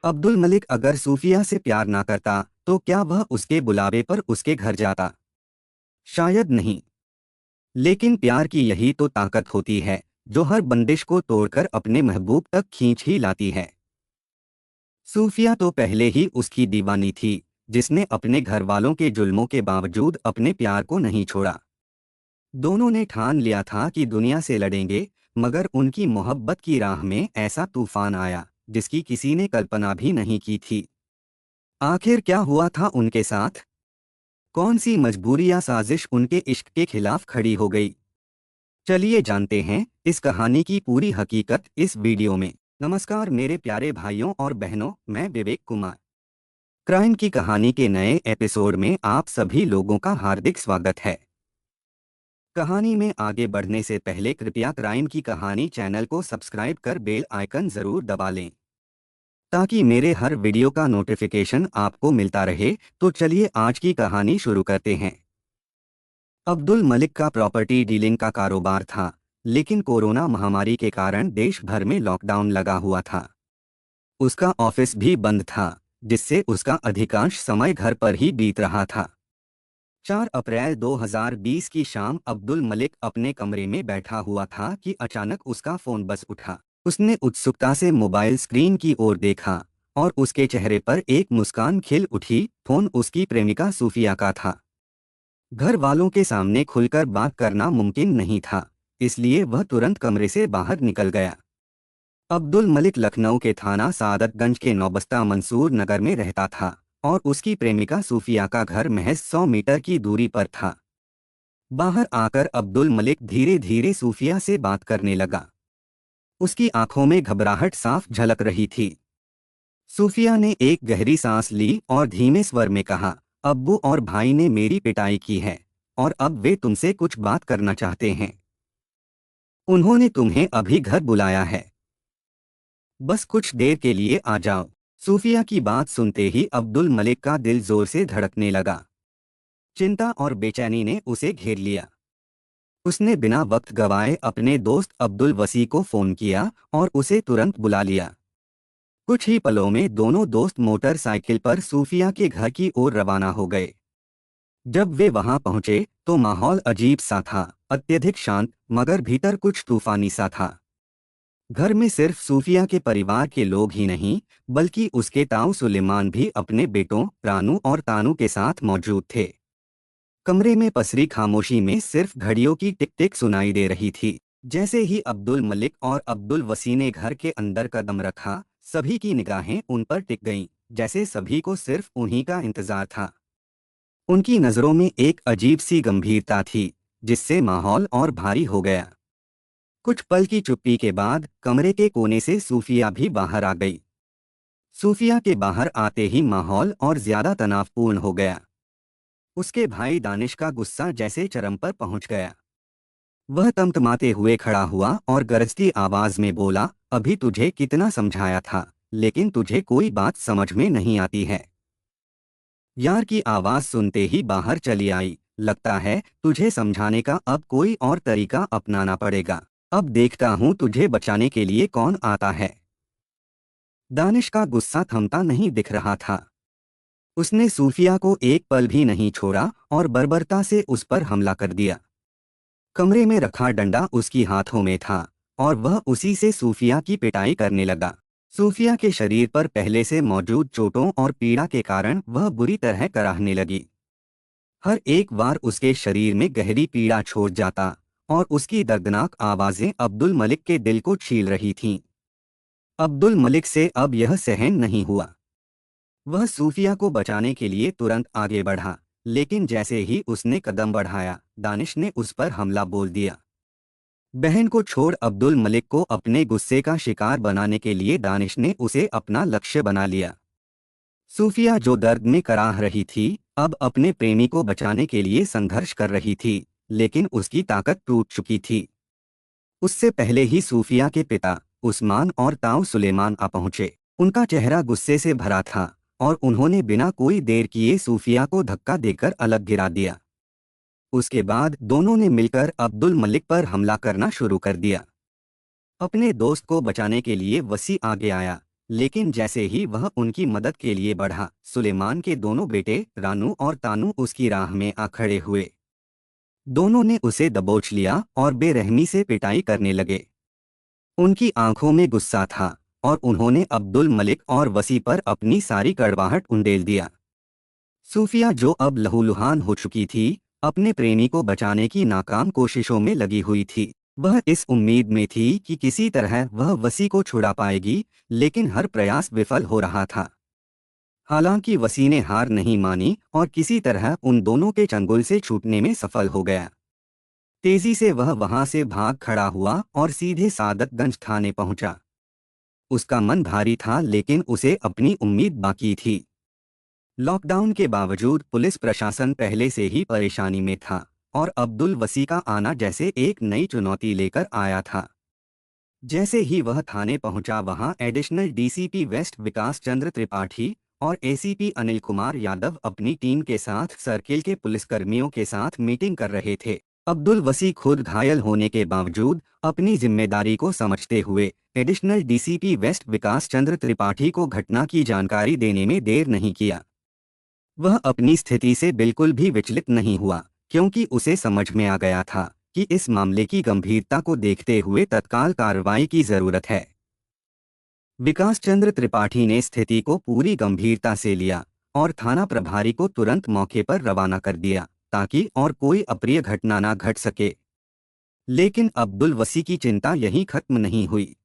अब्दुल मलिक अगर सूफिया से प्यार ना करता तो क्या वह उसके बुलावे पर उसके घर जाता? शायद नहीं। लेकिन प्यार की यही तो ताकत होती है जो हर बंदिश को तोड़कर अपने महबूब तक खींच ही लाती है। सूफिया तो पहले ही उसकी दीवानी थी, जिसने अपने घर वालों के जुल्मों के बावजूद अपने प्यार को नहीं छोड़ा। दोनों ने ठान लिया था कि दुनिया से लड़ेंगे, मगर उनकी मोहब्बत की राह में ऐसा तूफान आया जिसकी किसी ने कल्पना भी नहीं की थी। आखिर क्या हुआ था उनके साथ? कौन सी मजबूरी या साजिश उनके इश्क के खिलाफ खड़ी हो गई? चलिए जानते हैं इस कहानी की पूरी हकीकत इस वीडियो में। नमस्कार मेरे प्यारे भाइयों और बहनों, मैं विवेक कुमार। क्राइम की कहानी के नए एपिसोड में आप सभी लोगों का हार्दिक स्वागत है। कहानी में आगे बढ़ने से पहले कृपया क्राइम की कहानी चैनल को सब्सक्राइब कर बेल आइकन जरूर दबा लें ताकि मेरे हर वीडियो का नोटिफिकेशन आपको मिलता रहे। तो चलिए आज की कहानी शुरू करते हैं। अब्दुल मलिक का प्रॉपर्टी डीलिंग का कारोबार था, लेकिन कोरोना महामारी के कारण देश भर में लॉकडाउन लगा हुआ था। उसका ऑफिस भी बंद था, जिससे उसका अधिकांश समय घर पर ही बीत रहा था। 4 अप्रैल 2020 की शाम अब्दुल मलिक अपने कमरे में बैठा हुआ था कि अचानक उसका फोन बज उठा। उसने उत्सुकता से मोबाइल स्क्रीन की ओर देखा और उसके चेहरे पर एक मुस्कान खिल उठी। फोन उसकी प्रेमिका सूफिया का था। घर वालों के सामने खुलकर बात करना मुमकिन नहीं था, इसलिए वह तुरंत कमरे से बाहर निकल गया। अब्दुल मलिक लखनऊ के थाना सादतगंज के नौबस्ता मंसूर नगर में रहता था और उसकी प्रेमिका सूफिया का घर महज 100 मीटर की दूरी पर था। बाहर आकर अब्दुल मलिक धीरे धीरे सूफिया से बात करने लगा। उसकी आंखों में घबराहट साफ झलक रही थी। सूफिया ने एक गहरी सांस ली और धीमे स्वर में कहा, अब्बू और भाई ने मेरी पिटाई की है और अब वे तुमसे कुछ बात करना चाहते हैं। उन्होंने तुम्हें अभी घर बुलाया है। बस कुछ देर के लिए आ जाओ। सूफिया की बात सुनते ही अब्दुल मलिक का दिल जोर से धड़कने लगा। चिंता और बेचैनी ने उसे घेर लिया। उसने बिना वक्त गवाए अपने दोस्त अब्दुल वसी को फोन किया और उसे तुरंत बुला लिया। कुछ ही पलों में दोनों दोस्त मोटरसाइकिल पर सूफिया के घर की ओर रवाना हो गए। जब वे वहां पहुंचे तो माहौल अजीब सा था, अत्यधिक शांत मगर भीतर कुछ तूफानी सा था। घर में सिर्फ सूफिया के परिवार के लोग ही नहीं, बल्कि उसके ताऊ सुलेमान भी अपने बेटों रानू और तानू के साथ मौजूद थे। कमरे में पसरी खामोशी में सिर्फ घड़ियों की टिक टिक सुनाई दे रही थी। जैसे ही अब्दुल मलिक और अब्दुल वसी ने घर के अंदर कदम रखा, सभी की निगाहें उन पर टिक गईं, जैसे सभी को सिर्फ उन्हीं का इंतजार था। उनकी नजरों में एक अजीब सी गंभीरता थी, जिससे माहौल और भारी हो गया। कुछ पल की चुप्पी के बाद कमरे के कोने से सूफिया भी बाहर आ गई। सूफिया के बाहर आते ही माहौल और ज्यादा तनावपूर्ण हो गया। उसके भाई दानिश का गुस्सा जैसे चरम पर पहुंच गया। वह तमतमाते हुए खड़ा हुआ और गरजती आवाज में बोला, अभी तुझे कितना समझाया था, लेकिन तुझे कोई बात समझ में नहीं आती है। यार की आवाज सुनते ही बाहर चली आई, लगता है तुझे समझाने का अब कोई और तरीका अपनाना पड़ेगा। अब देखता हूँ तुझे बचाने के लिए कौन आता है। दानिश का गुस्सा थमता नहीं दिख रहा था। उसने सूफिया को एक पल भी नहीं छोड़ा और बर्बरता से उस पर हमला कर दिया। कमरे में रखा डंडा उसकी हाथों में था और वह उसी से सूफिया की पिटाई करने लगा। सूफिया के शरीर पर पहले से मौजूद चोटों और पीड़ा के कारण वह बुरी तरह कराहने लगी। हर एक बार उसके शरीर में गहरी पीड़ा छोड़ जाता और उसकी दर्दनाक आवाजें अब्दुल मलिक के दिल को छील रही थीं। अब्दुल मलिक से अब यह सहन नहीं हुआ। वह सूफिया को बचाने के लिए तुरंत आगे बढ़ा, लेकिन जैसे ही उसने कदम बढ़ाया, दानिश ने उस पर हमला बोल दिया। बहन को छोड़ अब्दुल मलिक को अपने गुस्से का शिकार बनाने के लिए दानिश ने उसे अपना लक्ष्य बना लिया। सूफिया जो दर्द में कराह रही थी, अब अपने प्रेमी को बचाने के लिए संघर्ष कर रही थी, लेकिन उसकी ताकत टूट चुकी थी। उससे पहले ही सूफिया के पिता उस्मान और ताऊ सुलेमान आ पहुंचे। उनका चेहरा गुस्से से भरा था और उन्होंने बिना कोई देर किए सूफिया को धक्का देकर अलग गिरा दिया। उसके बाद दोनों ने मिलकर अब्दुल मलिक पर हमला करना शुरू कर दिया। अपने दोस्त को बचाने के लिए वसी आगे आया, लेकिन जैसे ही वह उनकी मदद के लिए बढ़ा, सुलेमान के दोनों बेटे रानू और तानू उसकी राह में आ खड़े हुए। दोनों ने उसे दबोच लिया और बेरहमी से पिटाई करने लगे। उनकी आंखों में गुस्सा था और उन्होंने अब्दुल मलिक और वसी पर अपनी सारी कड़वाहट उंडेल दिया। सूफिया, जो अब लहूलुहान हो चुकी थी, अपने प्रेमी को बचाने की नाकाम कोशिशों में लगी हुई थी। वह इस उम्मीद में थी कि किसी तरह वह वसी को छुड़ा पाएगी, लेकिन हर प्रयास विफल हो रहा था। हालांकि वसी ने हार नहीं मानी और किसी तरह उन दोनों के चंगुल से छूटने में सफल हो गया। तेजी से वह वहां से भाग खड़ा हुआ और सीधे सादतगंज थाने पहुंचा। उसका मन भारी था, लेकिन उसे अपनी उम्मीद बाकी थी। लॉकडाउन के बावजूद पुलिस प्रशासन पहले से ही परेशानी में था और अब्दुल वसी का आना जैसे एक नई चुनौती लेकर आया था। जैसे ही वह थाने पहुंचा, वहां एडिशनल डीसीपी वेस्ट विकास चंद्र त्रिपाठी और एसीपी अनिल कुमार यादव अपनी टीम के साथ सर्किल के पुलिसकर्मियों के साथ मीटिंग कर रहे थे। अब्दुल वसी खुद घायल होने के बावजूद अपनी जिम्मेदारी को समझते हुए एडिशनल डीसीपी वेस्ट विकास चंद्र त्रिपाठी को घटना की जानकारी देने में देर नहीं किया। वह अपनी स्थिति से बिल्कुल भी विचलित नहीं हुआ, क्योंकि उसे समझ में आ गया था कि इस मामले की गंभीरता को देखते हुए तत्काल कार्रवाई की जरूरत है। विकास चंद्र त्रिपाठी ने स्थिति को पूरी गंभीरता से लिया और थाना प्रभारी को तुरंत मौके पर रवाना कर दिया, ताकि और कोई अप्रिय घटना न घट सके। लेकिन अब्दुल वसी की चिंता यहीं खत्म नहीं हुई।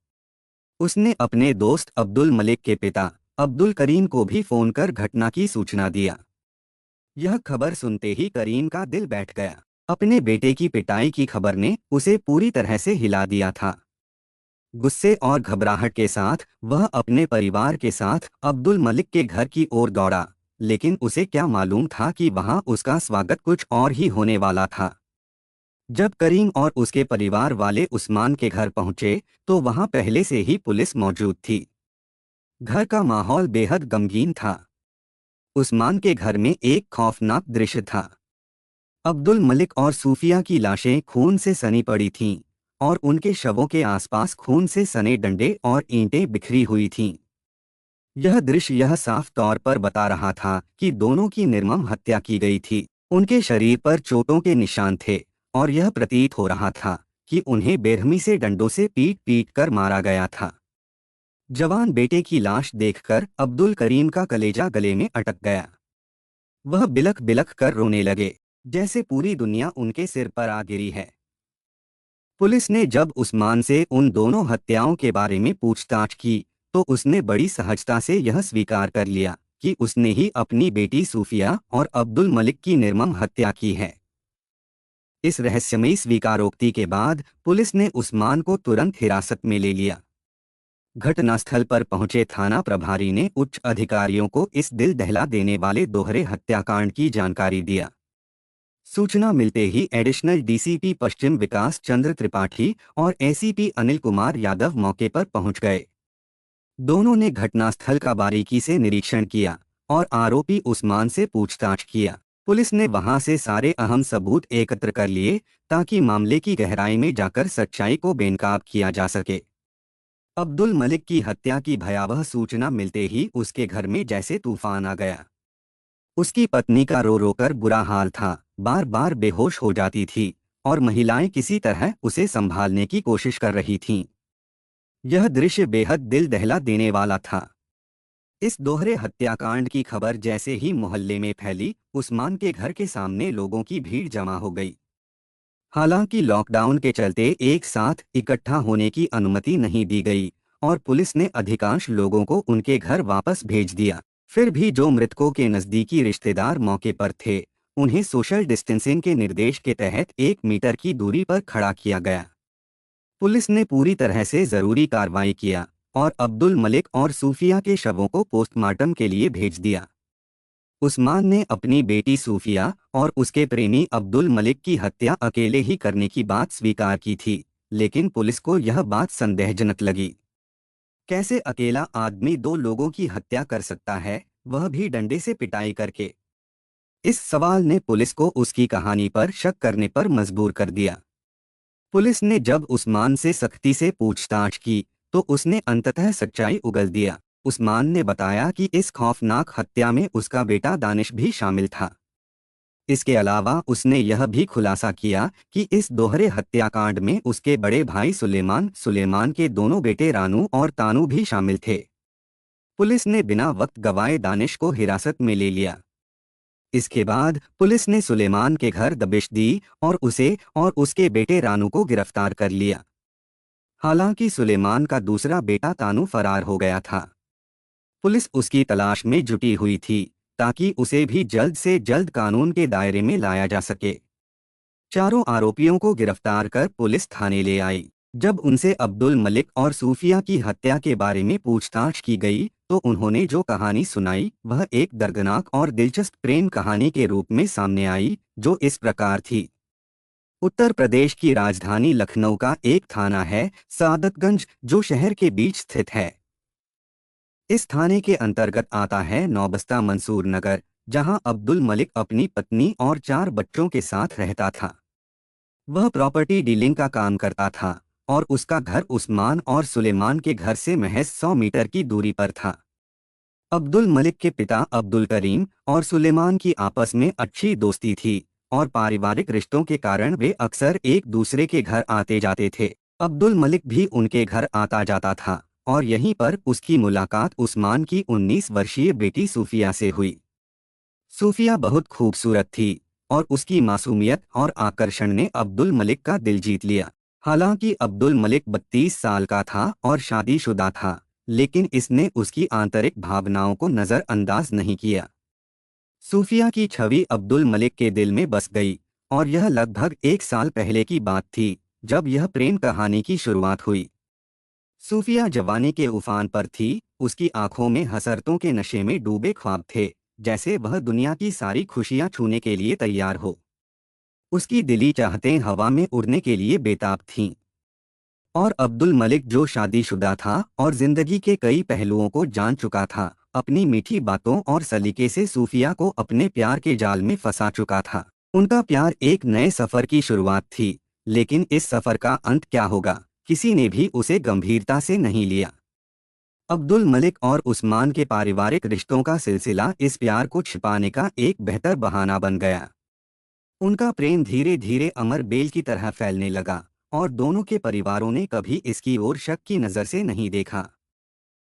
उसने अपने दोस्त अब्दुल मलिक के पिता अब्दुल करीम को भी फोन कर घटना की सूचना दिया। यह खबर सुनते ही करीम का दिल बैठ गया। अपने बेटे की पिटाई की खबर ने उसे पूरी तरह से हिला दिया था। गुस्से और घबराहट के साथ वह अपने परिवार के साथ अब्दुल मलिक के घर की ओर दौड़ा, लेकिन उसे क्या मालूम था कि वहां उसका स्वागत कुछ और ही होने वाला था। जब करीम और उसके परिवार वाले उस्मान के घर पहुंचे, तो वहां पहले से ही पुलिस मौजूद थी। घर का माहौल बेहद गमगीन था। उस्मान के घर में एक खौफनाक दृश्य था। अब्दुल मलिक और सूफिया की लाशें खून से सनी पड़ी थीं और उनके शवों के आसपास खून से सने डंडे और ईंटें बिखरी हुई थीं। यह दृश्य यह साफ तौर पर बता रहा था कि दोनों की निर्मम हत्या की गई थी। उनके शरीर पर चोटों के निशान थे और यह प्रतीत हो रहा था कि उन्हें बेरहमी से डंडों से पीट पीट कर मारा गया था। जवान बेटे की लाश देखकर अब्दुल करीम का कलेजा गले में अटक गया। वह बिलख बिलख कर रोने लगे, जैसे पूरी दुनिया उनके सिर पर आ गिरी है। पुलिस ने जब उस्मान से उन दोनों हत्याओं के बारे में पूछताछ की, तो उसने बड़ी सहजता से यह स्वीकार कर लिया कि उसने ही अपनी बेटी सूफिया और अब्दुल मलिक की निर्मम हत्या की है। इस रहस्यमयी स्वीकारोक्ति के बाद पुलिस ने उस्मान को तुरंत हिरासत में ले लिया। घटनास्थल पर पहुंचे थाना प्रभारी ने उच्च अधिकारियों को इस दिल दहला देने वाले दोहरे हत्याकांड की जानकारी दिया। सूचना मिलते ही एडिशनल डीसीपी पश्चिम विकास चंद्र त्रिपाठी और एसीपी अनिल कुमार यादव मौके पर पहुंच गए। दोनों ने घटनास्थल का बारीकी से निरीक्षण किया और आरोपी उस्मान से पूछताछ किया। पुलिस ने वहां से सारे अहम सबूत एकत्र कर लिए, ताकि मामले की गहराई में जाकर सच्चाई को बेनकाब किया जा सके। अब्दुल मलिक की हत्या की भयावह सूचना मिलते ही उसके घर में जैसे तूफान आ गया। उसकी पत्नी का रो रो कर बुरा हाल था, बार बार बेहोश हो जाती थी और महिलाएं किसी तरह उसे संभालने की कोशिश कर रही थीं। यह दृश्य बेहद दिल दहला देने वाला था। इस दोहरे हत्याकांड की खबर जैसे ही मोहल्ले में फैली, उस्मान के घर के सामने लोगों की भीड़ जमा हो गई। हालांकि लॉकडाउन के चलते एक साथ इकट्ठा होने की अनुमति नहीं दी गई और पुलिस ने अधिकांश लोगों को उनके घर वापस भेज दिया। फिर भी जो मृतकों के नज़दीकी रिश्तेदार मौके पर थे, उन्हें सोशल डिस्टेंसिंग के निर्देश के तहत 1 मीटर की दूरी पर खड़ा किया गया। पुलिस ने पूरी तरह से जरूरी कार्रवाई किया और अब्दुल मलिक और सूफिया के शवों को पोस्टमार्टम के लिए भेज दिया। उस्मान ने अपनी बेटी सूफिया और उसके प्रेमी अब्दुल मलिक की हत्या अकेले ही करने की बात स्वीकार की थी, लेकिन पुलिस को यह बात संदेहजनक लगी। कैसे अकेला आदमी 2 लोगों की हत्या कर सकता है, वह भी डंडे से पिटाई करके? इस सवाल ने पुलिस को उसकी कहानी पर शक करने पर मजबूर कर दिया। पुलिस ने जब उस्मान से सख्ती से पूछताछ की, तो उसने अंततः सच्चाई उगल दिया। उस्मान ने बताया कि इस खौफनाक हत्या में उसका बेटा दानिश भी शामिल था। इसके अलावा उसने यह भी खुलासा किया कि इस दोहरे हत्याकांड में उसके बड़े भाई सुलेमान के दोनों बेटे रानू और तानू भी शामिल थे। पुलिस ने बिना वक्त गवाए दानिश को हिरासत में ले लिया। इसके बाद पुलिस ने सुलेमान के घर दबिश दी और उसे और उसके बेटे रानू को गिरफ्तार कर लिया। हालांकि सुलेमान का दूसरा बेटा तानू फरार हो गया था। पुलिस उसकी तलाश में जुटी हुई थी ताकि उसे भी जल्द से जल्द कानून के दायरे में लाया जा सके। चारों आरोपियों को गिरफ्तार कर पुलिस थाने ले आई। जब उनसे अब्दुल मलिक और सूफिया की हत्या के बारे में पूछताछ की गई तो उन्होंने जो कहानी सुनाई वह एक दर्दनाक और दिलचस्प प्रेम कहानी के रूप में सामने आई, जो इस प्रकार थी। उत्तर प्रदेश की राजधानी लखनऊ का एक थाना है सादतगंज, जो शहर के बीच स्थित है। इस थाने के अंतर्गत आता है नौबस्ता मंसूर नगर, जहां अब्दुल मलिक अपनी पत्नी और 4 बच्चों के साथ रहता था। वह प्रॉपर्टी डीलिंग का काम करता था और उसका घर उस्मान और सुलेमान के घर से महज 100 मीटर की दूरी पर था। अब्दुल मलिक के पिता अब्दुल करीम और सुलेमान की आपस में अच्छी दोस्ती थी और पारिवारिक रिश्तों के कारण वे अक्सर एक दूसरे के घर आते जाते थे। अब्दुल मलिक भी उनके घर आता जाता था और यहीं पर उसकी मुलाकात उस्मान की 19 वर्षीय बेटी सूफिया से हुई। सूफिया बहुत खूबसूरत थी और उसकी मासूमियत और आकर्षण ने अब्दुल मलिक का दिल जीत लिया। हालांकि अब्दुल मलिक 32 साल का था और शादीशुदा था, लेकिन इसने उसकी आंतरिक भावनाओं को नज़रअंदाज नहीं किया। सूफिया की छवि अब्दुल मलिक के दिल में बस गई और यह लगभग 1 साल पहले की बात थी जब यह प्रेम कहानी की शुरुआत हुई। सूफिया जवानी के उफान पर थी, उसकी आंखों में हसरतों के नशे में डूबे ख्वाब थे, जैसे वह दुनिया की सारी खुशियां छूने के लिए तैयार हो। उसकी दिली चाहतें हवा में उड़ने के लिए बेताब थीं। और अब्दुल मलिक, जो शादीशुदा था और जिंदगी के कई पहलुओं को जान चुका था, अपनी मीठी बातों और सलीके से सूफिया को अपने प्यार के जाल में फंसा चुका था। उनका प्यार एक नए सफर की शुरुआत थी, लेकिन इस सफर का अंत क्या होगा, किसी ने भी उसे गंभीरता से नहीं लिया। अब्दुल मलिक और उस्मान के पारिवारिक रिश्तों का सिलसिला इस प्यार को छिपाने का एक बेहतर बहाना बन गया। उनका प्रेम धीरे धीरे अमर बेल की तरह फैलने लगा और दोनों के परिवारों ने कभी इसकी ओर शक की नज़र से नहीं देखा।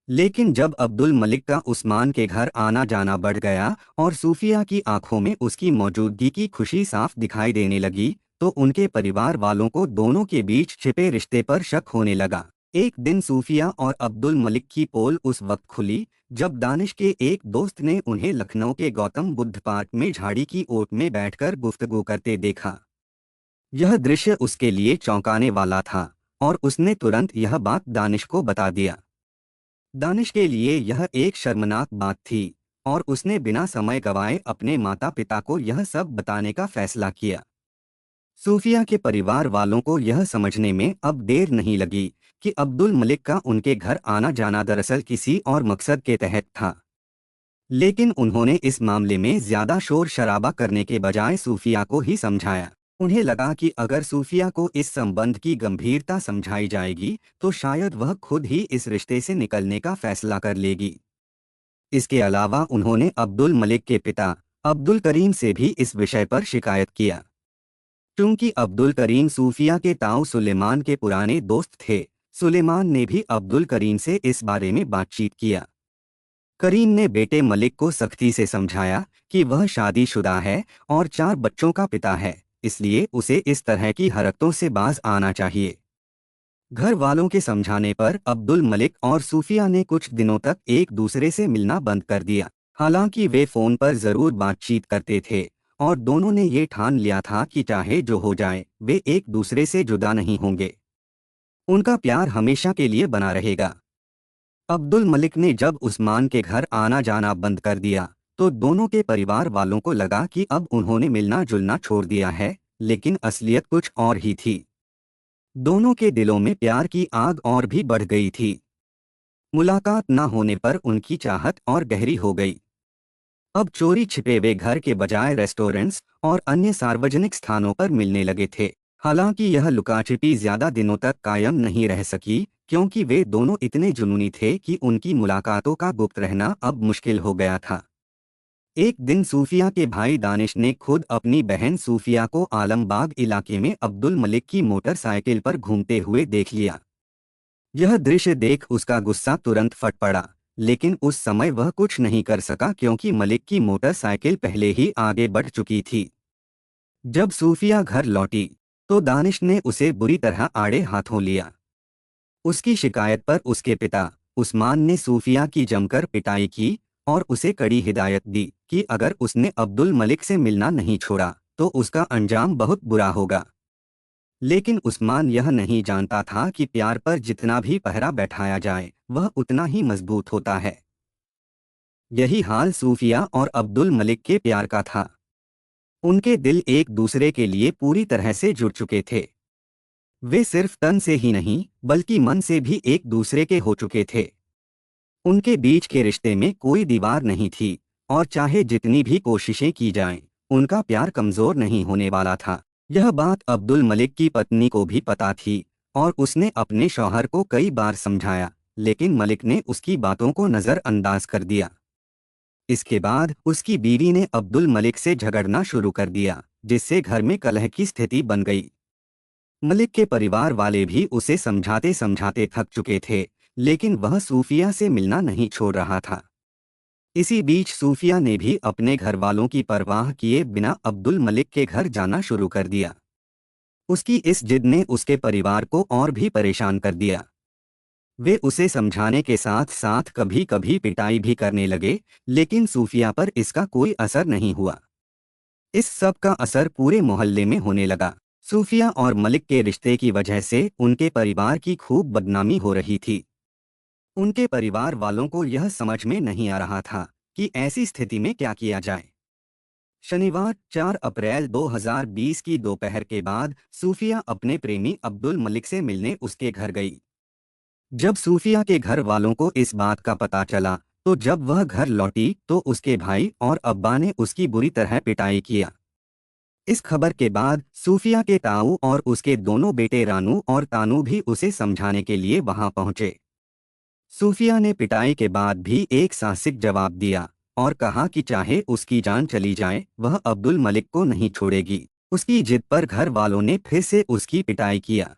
लेकिन जब अब्दुल मलिक का उस्मान के घर आना जाना बढ़ गया और सूफिया की आंखों में उसकी मौजूदगी की खुशी साफ दिखाई देने लगी, तो उनके परिवार वालों को दोनों के बीच छिपे रिश्ते पर शक होने लगा। एक दिन सूफिया और अब्दुल मलिक की पोल उस वक्त खुली जब दानिश के एक दोस्त ने उन्हें लखनऊ के गौतम बुद्ध पार्क में झाड़ी की ओट में बैठकर गुफ्तगू करते देखा। यह दृश्य उसके लिए चौंकाने वाला था और उसने तुरंत यह बात दानिश को बता दिया। दानिश के लिए यह एक शर्मनाक बात थी और उसने बिना समय गवाए अपने माता पिता को यह सब बताने का फैसला किया। सूफिया के परिवार वालों को यह समझने में अब देर नहीं लगी कि अब्दुल मलिक का उनके घर आना जाना दरअसल किसी और मकसद के तहत था। लेकिन उन्होंने इस मामले में ज्यादा शोर शराबा करने के बजाय सूफिया को ही समझाया। उन्हें लगा कि अगर सूफिया को इस संबंध की गंभीरता समझाई जाएगी तो शायद वह खुद ही इस रिश्ते से निकलने का फैसला कर लेगी। इसके अलावा उन्होंने अब्दुल मलिक के पिता अब्दुल करीम से भी इस विषय पर शिकायत किया। क्योंकि अब्दुल करीम सूफिया के ताऊ सुलेमान के पुराने दोस्त थे, सुलेमान ने भी अब्दुल करीम से इस बारे में बातचीत किया। करीम ने बेटे मलिक को सख्ती से समझाया कि वह शादीशुदा है और 4 बच्चों का पिता है, इसलिए उसे इस तरह की हरकतों से बाज आना चाहिए। घर वालों के समझाने पर अब्दुल मलिक और सूफिया ने कुछ दिनों तक एक दूसरे से मिलना बंद कर दिया। हालांकि वे फोन पर जरूर बातचीत करते थे और दोनों ने ये ठान लिया था कि चाहे जो हो जाए वे एक दूसरे से जुदा नहीं होंगे। उनका प्यार हमेशा के लिए बना रहेगा। अब्दुल मलिक ने जब उस्मान के घर आना जाना बंद कर दिया तो दोनों के परिवार वालों को लगा कि अब उन्होंने मिलना जुलना छोड़ दिया है, लेकिन असलियत कुछ और ही थी। दोनों के दिलों में प्यार की आग और भी बढ़ गई थी। मुलाकात न होने पर उनकी चाहत और गहरी हो गई। अब चोरी छिपे वे घर के बजाय रेस्टोरेंट्स और अन्य सार्वजनिक स्थानों पर मिलने लगे थे। हालांकि यह लुकाछिपी ज्यादा दिनों तक कायम नहीं रह सकी, क्योंकि वे दोनों इतने जुनूनी थे कि उनकी मुलाकातों का गुप्त रहना अब मुश्किल हो गया था। एक दिन सूफिया के भाई दानिश ने खुद अपनी बहन सूफिया को आलमबाग इलाके में अब्दुल मलिक की मोटरसाइकिल पर घूमते हुए देख लिया। यह दृश्य देख उसका गुस्सा तुरंत फट पड़ा, लेकिन उस समय वह कुछ नहीं कर सका क्योंकि मलिक की मोटरसाइकिल पहले ही आगे बढ़ चुकी थी। जब सूफिया घर लौटी तो दानिश ने उसे बुरी तरह आड़े हाथों लिया। उसकी शिकायत पर उसके पिता उस्मान ने सूफिया की जमकर पिटाई की और उसे कड़ी हिदायत दी कि अगर उसने अब्दुल मलिक से मिलना नहीं छोड़ा तो उसका अंजाम बहुत बुरा होगा। लेकिन उस्मान यह नहीं जानता था कि प्यार पर जितना भी पहरा बैठाया जाए वह उतना ही मजबूत होता है। यही हाल सूफिया और अब्दुल मलिक के प्यार का था। उनके दिल एक दूसरे के लिए पूरी तरह से जुड़ चुके थे। वे सिर्फ तन से ही नहीं बल्कि मन से भी एक दूसरे के हो चुके थे। उनके बीच के रिश्ते में कोई दीवार नहीं थी और चाहे जितनी भी कोशिशें की जाएं, उनका प्यार कमजोर नहीं होने वाला था। यह बात अब्दुल मलिक की पत्नी को भी पता थी और उसने अपने शौहर को कई बार समझाया, लेकिन मलिक ने उसकी बातों को नज़रअंदाज कर दिया। इसके बाद उसकी बीवी ने अब्दुल मलिक से झगड़ना शुरू कर दिया, जिससे घर में कलह की स्थिति बन गई। मलिक के परिवार वाले भी उसे समझाते समझाते थक चुके थे, लेकिन वह सूफिया से मिलना नहीं छोड़ रहा था। इसी बीच सूफिया ने भी अपने घर वालों की परवाह किए बिना अब्दुल मलिक के घर जाना शुरू कर दिया। उसकी इस जिद ने उसके परिवार को और भी परेशान कर दिया। वे उसे समझाने के साथ साथ कभी कभी पिटाई भी करने लगे, लेकिन सूफिया पर इसका कोई असर नहीं हुआ। इस सब का असर पूरे मोहल्ले में होने लगा। सूफिया और मलिक के रिश्ते की वजह से उनके परिवार की खूब बदनामी हो रही थी। उनके परिवार वालों को यह समझ में नहीं आ रहा था कि ऐसी स्थिति में क्या किया जाए। शनिवार 4 अप्रैल 2020 की दोपहर के बाद सूफिया अपने प्रेमी अब्दुल मलिक से मिलने उसके घर गई। जब सूफिया के घर वालों को इस बात का पता चला तो जब वह घर लौटी तो उसके भाई और अब्बा ने उसकी बुरी तरह पिटाई किया। इस खबर के बाद सूफिया के ताऊ और उसके दोनों बेटे रानू और तानू भी उसे समझाने के लिए वहां पहुंचे। सूफिया ने पिटाई के बाद भी एक साहसिक जवाब दिया और कहा कि चाहे उसकी जान चली जाए वह अब्दुल मलिक को नहीं छोड़ेगी। उसकी जिद पर घर वालों ने फिर से उसकी पिटाई किया,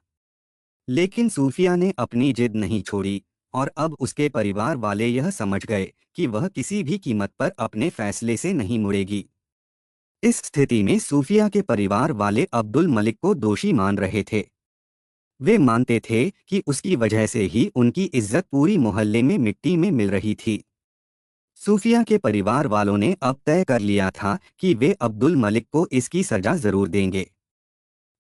लेकिन सूफिया ने अपनी जिद नहीं छोड़ी और अब उसके परिवार वाले यह समझ गए कि वह किसी भी कीमत पर अपने फैसले से नहीं मुड़ेगी। इस स्थिति में सूफिया के परिवार वाले अब्दुल मलिक को दोषी मान रहे थे। वे मानते थे कि उसकी वजह से ही उनकी इज्जत पूरी मोहल्ले में मिट्टी में मिल रही थी। सूफिया के परिवार वालों ने अब तय कर लिया था कि वे अब्दुल मलिक को इसकी सजा जरूर देंगे।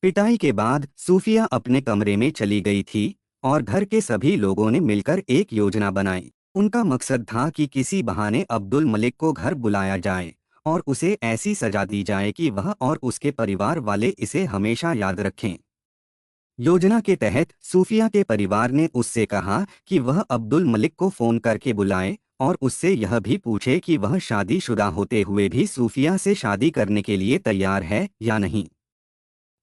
पिटाई के बाद सूफिया अपने कमरे में चली गई थी और घर के सभी लोगों ने मिलकर एक योजना बनाई। उनका मकसद था कि किसी बहाने अब्दुल मलिक को घर बुलाया जाए और उसे ऐसी सजा दी जाए कि वह और उसके परिवार वाले इसे हमेशा याद रखें। योजना के तहत सूफिया के परिवार ने उससे कहा कि वह अब्दुल मलिक को फोन करके बुलाए और उससे यह भी पूछे कि वह शादीशुदा होते हुए भी सूफिया से शादी करने के लिए तैयार है या नहीं।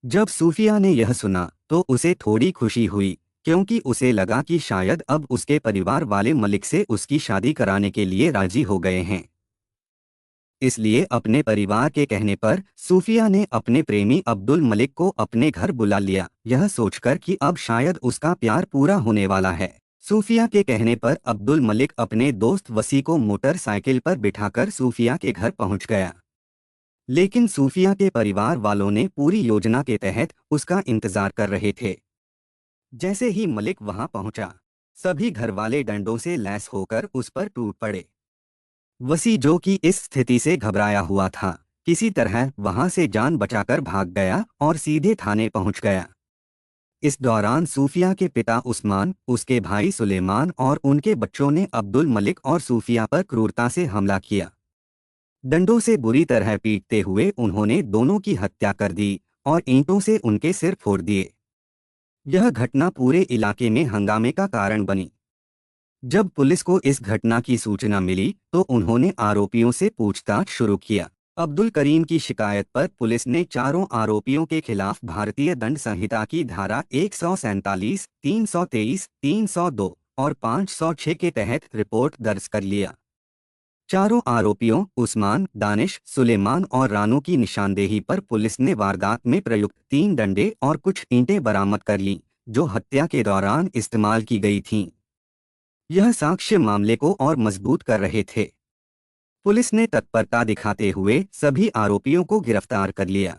जब सूफिया ने यह सुना तो उसे थोड़ी खुशी हुई, क्योंकि उसे लगा कि शायद अब उसके परिवार वाले मलिक से उसकी शादी कराने के लिए राजी हो गए हैं। इसलिए अपने परिवार के कहने पर सूफिया ने अपने प्रेमी अब्दुल मलिक को अपने घर बुला लिया, यह सोचकर कि अब शायद उसका प्यार पूरा होने वाला है। सूफिया के कहने पर अब्दुल मलिक अपने दोस्त वसी को मोटरसाइकिल पर बिठाकर सूफिया के घर पहुंच गया। लेकिन सूफिया के परिवार वालों ने पूरी योजना के तहत उसका इंतजार कर रहे थे। जैसे ही मलिक वहां पहुंचा, सभी घरवाले डंडों से लैस होकर उस पर टूट पड़े। वसी, जो कि इस स्थिति से घबराया हुआ था, किसी तरह वहां से जान बचाकर भाग गया और सीधे थाने पहुंच गया। इस दौरान सूफिया के पिता उस्मान, उसके भाई सुलेमान और उनके बच्चों ने अब्दुल मलिक और सूफिया पर क्रूरता से हमला किया। डंडों से बुरी तरह पीटते हुए उन्होंने दोनों की हत्या कर दी और ईंटों से उनके सिर फोड़ दिए। यह घटना पूरे इलाके में हंगामे का कारण बनी। जब पुलिस को इस घटना की सूचना मिली तो उन्होंने आरोपियों से पूछताछ शुरू किया। अब्दुल करीम की शिकायत पर पुलिस ने चारों आरोपियों के खिलाफ भारतीय दंड संहिता की धारा 147, 323, 302 और 506 के तहत रिपोर्ट दर्ज कर लिया। चारों आरोपियों उस्मान, दानिश, सुलेमान और रानू की निशानदेही पर पुलिस ने वारदात में प्रयुक्त 3 डंडे और कुछ ईंटें बरामद कर लीं, जो हत्या के दौरान इस्तेमाल की गई थीं। यह साक्ष्य मामले को और मजबूत कर रहे थे। पुलिस ने तत्परता दिखाते हुए सभी आरोपियों को गिरफ्तार कर लिया।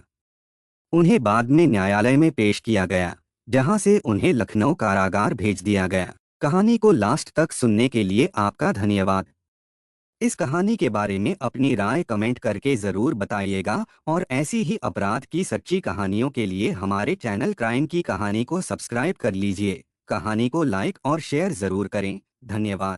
उन्हें बाद में न्यायालय में पेश किया गया, जहां से उन्हें लखनऊ कारागार भेज दिया गया। कहानी को लास्ट तक सुनने के लिए आपका धन्यवाद। इस कहानी के बारे में अपनी राय कमेंट करके ज़रूर बताइएगा और ऐसी ही अपराध की सच्ची कहानियों के लिए हमारे चैनल क्राइम की कहानी को सब्सक्राइब कर लीजिए। कहानी को लाइक और शेयर ज़रूर करें। धन्यवाद।